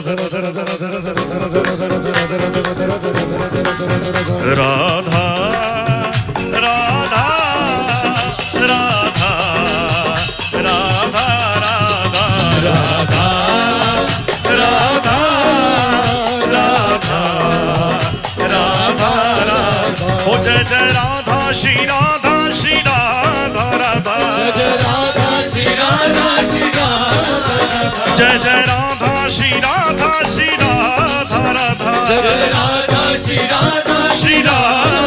राधा राधा राधा राधा राधा राधा राधा राधा राधा राधा ओ जय जय राधा श्री राधा श्री राधा राधा जय राधा श्री राधा श्री राधा जय जय राधा श्री राधा श्री राधा राधा जय राधा श्री राधा श्री राधा